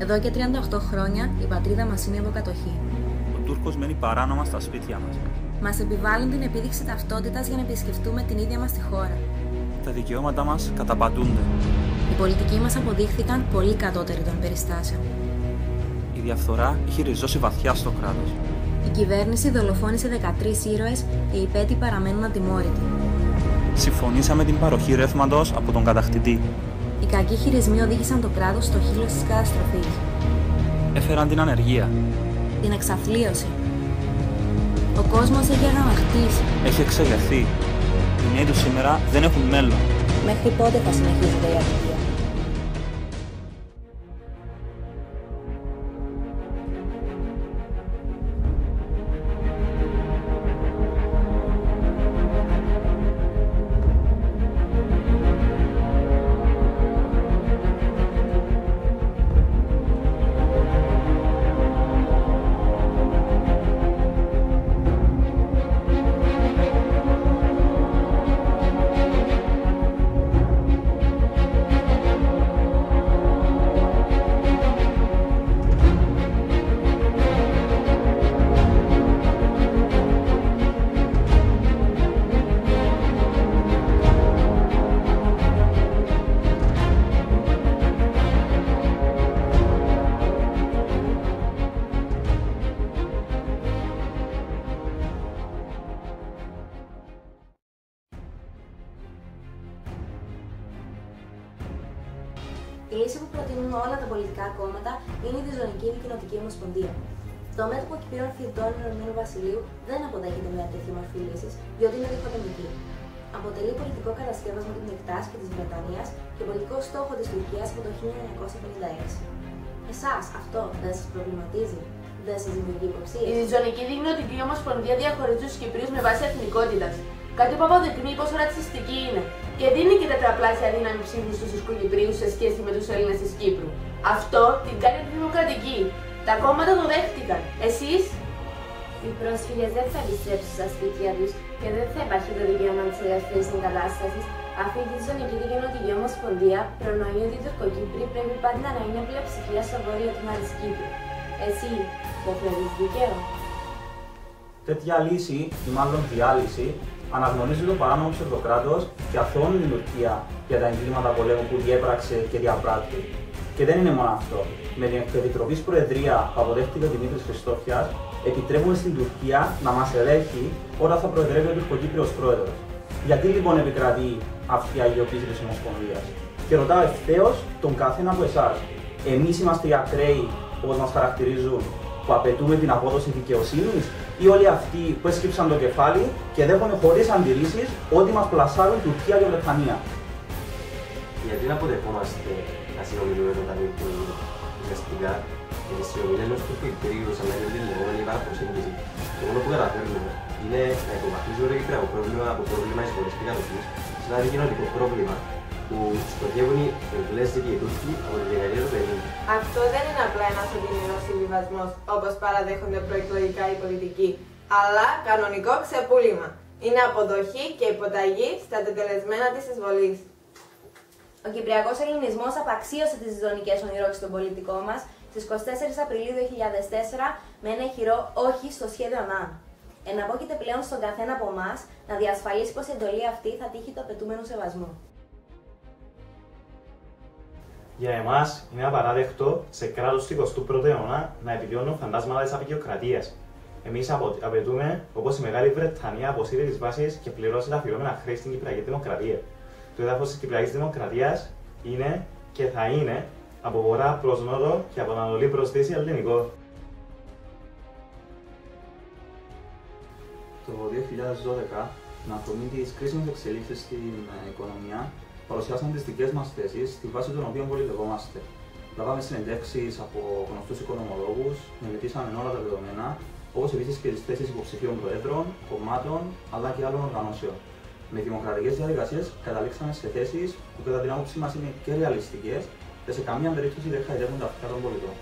Εδώ και 38 χρόνια η πατρίδα μας είναι υποκατοχή. Ο Τούρκος μένει παράνομα στα σπίτια μας. Μας επιβάλλουν την επίδειξη ταυτότητας για να επισκεφτούμε την ίδια μας τη χώρα. Τα δικαιώματά μας καταπατούνται. Οι πολιτικοί μας αποδείχθηκαν πολύ κατώτεροι των περιστάσεων. Η διαφθορά έχει ριζώσει βαθιά στο κράτος. Η κυβέρνηση δολοφόνησε 13 ήρωες και οι υπέτειοι παραμένουν ατιμόρυτοι. Συμφωνήσαμε την παροχή ρεύματος από τον κατακτητή. Οι κακοί χειρισμοί οδήγησαν το κράτος στο χείλος της καταστροφής. Έφεραν την ανεργία. Την εξαθλίωση. Ο κόσμος έχει αγανακτήσει. Έχει εξεγερθεί. Οι νέοι του σήμερα δεν έχουν μέλλον. Μέχρι πότε θα συνεχίζεται η αδικία? Η λύση που προτείνουν όλα τα πολιτικά κόμματα είναι η διζωνική δικοινοτική ομοσπονδία. Το μέτωπο Κυπρίων Φοιτητών Ηνωμένου Βασιλείου δεν αποδέχεται μια τέτοια μορφή λύση, διότι είναι διχοτομική. Αποτελεί πολιτικό κατασκεύασμα του Νεκτάς και τη Βρετανία και πολιτικό στόχο τη Τουρκία από το 1956. Εσάς αυτό δεν σας προβληματίζει? Δεν σας δημιουργεί υποψίες? Η διζωνική δικοινοτική ομοσπονδία διαχωρίζει τους Κυπρίους με βάση εθνικότητας. Κάτι που αποδεικνύει πόσο ρατσιστική είναι και δίνει και τετραπλάσια δύναμη ψήφου στους Κυπρίους σε σχέση με τους Έλληνες της Κύπρου. Αυτό την κάνει δημοκρατική. Τα κόμματα το δέχτηκαν. Εσείς? Οι πρόσφυγες δεν θα επιστρέψουν στα σπίτια τους και δεν θα υπάρχει το δικαίωμα της ελεύθερης εγκατάστασης. Αυτή η διζωνική δικοινοτική ομοσπονδία προνοεί ότι οι Τουρκοκύπροι πρέπει πάντα να είναι πλειοψηφία στο βόρειο τμήμα της Κύπρου. Εσύ το θεωρείς δίκαιο? Τέτοια λύση, ή μάλλον διάλυση, αναγνωρίζει το παράνομο ψευδοκράτος και αθωώνει την Τουρκία για τα εγκλήματα πολέμου που διέπραξε και διαπράττει. Και δεν είναι μόνο αυτό. Με την Επιτροπή Προεδρία που αποδέχτηκε ο Δημήτρης Χριστόφιας, επιτρέπουμε στην Τουρκία να μας ελέγχει όταν θα προεδρεύει ο Τουρκοκύπριος πρόεδρος. Γιατί λοιπόν επικρατεί αυτή η αγιοποίηση της Ομοσπονδίας? Και ρωτάω ευθέως τον καθένα από εσάς. Εμείς είμαστε οι ακραίοι, όπως μας χαρακτηρίζουν, που απαιτούμε την απόδοση δικαιοσύνης, ή όλοι αυτοί που έσκυψαν το κεφάλι και δέχονται χωρίς αντιρρήσεις ότι μας πλασάρουν Τουρκία και Βρετανία? Γιατί να αποδεχόμαστε να συνομιλούμε με τα Τουρκία ουσιαστικά και τις συνομιλίες με τους Τουρκοκυπρίους αλλά και την λεγόμενη παραπροσέγγιση? Το μόνο που καταφέρνουμε είναι να υποβαθμίζουμε το κυπριακό πρόβλημα από πρόβλημα εισβολής και κατοχής σε ένα δικοινοτικό πρόβλημα που στοχεύουν οι Εγγλέζοι και οι Τούρκοι από τη δεκαετία του 50. Αυτό δεν είναι απλά ένας οδυνηρός συμβιβασμός, όπως παραδέχονται προεκλογικά οι πολιτικοί, αλλά κανονικό ξεπούλημα. Είναι αποδοχή και υποταγή στα τετελεσμένα της εισβολής. Ο Κυπριακός Ελληνισμός απαξίωσε τις διζωνικές ονειρώσεις των πολιτικών μας στις 24 Απριλίου 2004 με ένα ηχηρό όχι στο σχέδιο ΝΑΝ. Εναπόκειται πλέον στον καθένα από εμάς να διασφαλίσει πως η εντολή αυτή θα τύχει το απαιτούμενο σεβασμό. Για εμάς είναι απαράδεκτο σε κράτος του 21ου αιώνα να επιβιώνουν φαντάσματα της απεικιοκρατίας. Εμείς απαιτούμε, όπως η Μεγάλη Βρετανία, αποσύρει τις βάσεις και πληρώσει τα αφιερώμενα χρέη στην Κυπριακή Δημοκρατία. Το έδαφος της Κυπριακής Δημοκρατίας είναι και θα είναι από βορρά προς νότο και από ανατολή προς δύση ελληνικό. Το 2012, με αφορμή τις κρίσιμες εξελίξεις στην οικονομία, παρουσιάσαμε τις δικές μας θέσεις στη βάση των οποίων πολιτευόμαστε. Λάβαμε συνεντεύξεις από γνωστούς οικονομολόγους, μελετήσαμε όλα τα δεδομένα, όπως επίσης και τις θέσεις υποψηφίων προέδρων, κομμάτων αλλά και άλλων οργανώσεων. Με δημοκρατικές διαδικασίες καταλήξαμε σε θέσεις που κατά την άποψή μας είναι και ρεαλιστικές και σε καμία περίπτωση δεν χαϊδεύουν τα αυτιά των πολιτών.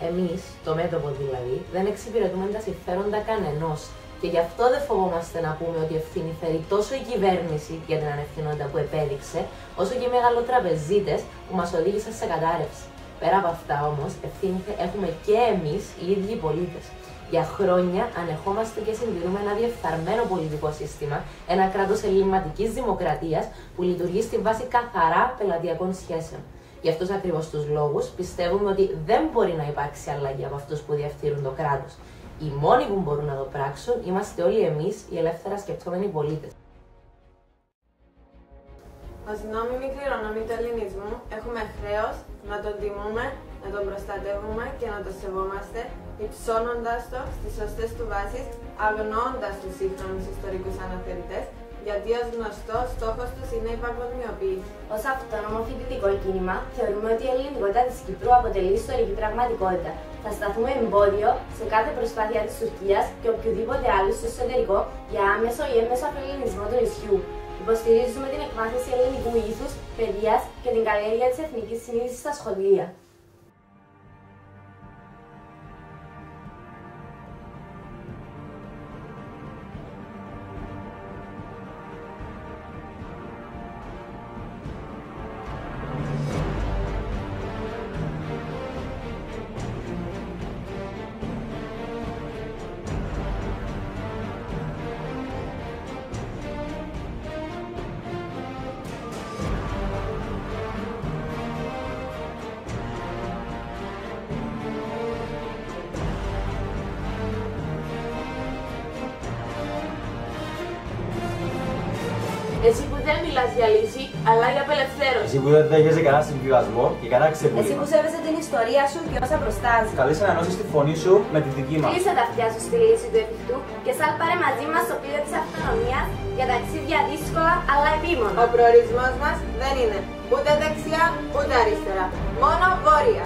Εμείς, το μέτωπο δηλαδή, δεν εξυπηρετούμε τα συμφέροντα κανενός. Και γι' αυτό δεν φοβόμαστε να πούμε ότι ευθύνη φέρει τόσο η κυβέρνηση για την ανευθυνότητα που επέδειξε, όσο και οι μεγαλοτραπεζίτες που μας οδήγησαν σε κατάρρευση. Πέρα από αυτά όμως, ευθύνη έχουμε και εμείς οι ίδιοι οι πολίτες. Για χρόνια ανεχόμαστε και συντηρούμε ένα διεφθαρμένο πολιτικό σύστημα, ένα κράτος ελλειμματικής δημοκρατίας που λειτουργεί στη βάση καθαρά πελατειακών σχέσεων. Γι' αυτούς ακριβώς τους λόγους πιστεύουμε ότι δεν μπορεί να υπάρξει αλλαγή από αυτούς που διευθύνουν το κράτος. Οι μόνοι που μπορούν να το πράξουν είμαστε όλοι εμείς, οι ελεύθερα σκεπτόμενοι πολίτες. Ως νόμιμοι κληρονομοί του ελληνισμού έχουμε χρέος να τον τιμούμε, να τον προστατεύουμε και να τον σεβόμαστε, υψώνοντας το στις σωστές του βάσεις, αγνοώντας τους σύγχρονους ιστορικούς αναθεωρητές, γιατί ως γνωστό στόχος τους είναι η παγκοσμιοποίηση. Ως αυτόνομο φοιτητικό κίνημα, θεωρούμε ότι η ελληνικότητα της Κυπρού αποτελεί ιστορική πραγματικότητα. Θα σταθούμε εμπόδιο σε κάθε προσπάθεια της Τουρκίας και οποιοδήποτε άλλου στο εσωτερικό για άμεσο ή έμμεσο αφελληνισμό του νησιού. Υποστηρίζουμε την εκμάθηση ελληνικού ήθους, παιδείας και την καλλιέργεια της εθνικής συνείδησης στα σχολεία. Εσύ που δεν μιλάς για λύση, αλλά για απελευθέρωση. Εσύ που δεν δέχεσαι κανένα συμβιβασμό και κανένα Εσύ ξεπούλημα. που σέβεσαι την ιστορία σου και όσα προστάζει. Καλείσαι να ενώσεις τη φωνή σου με τη δική μας. Κλείσε τα αυτιά σου στη λύση του εφικτού και σάλπαρε μαζί μας στο πλοίο της αυτονομίας για ταξίδια δύσκολα αλλά επίμονα. Ο προορισμός μας δεν είναι ούτε δεξιά ούτε αριστερά, μόνο βόρεια.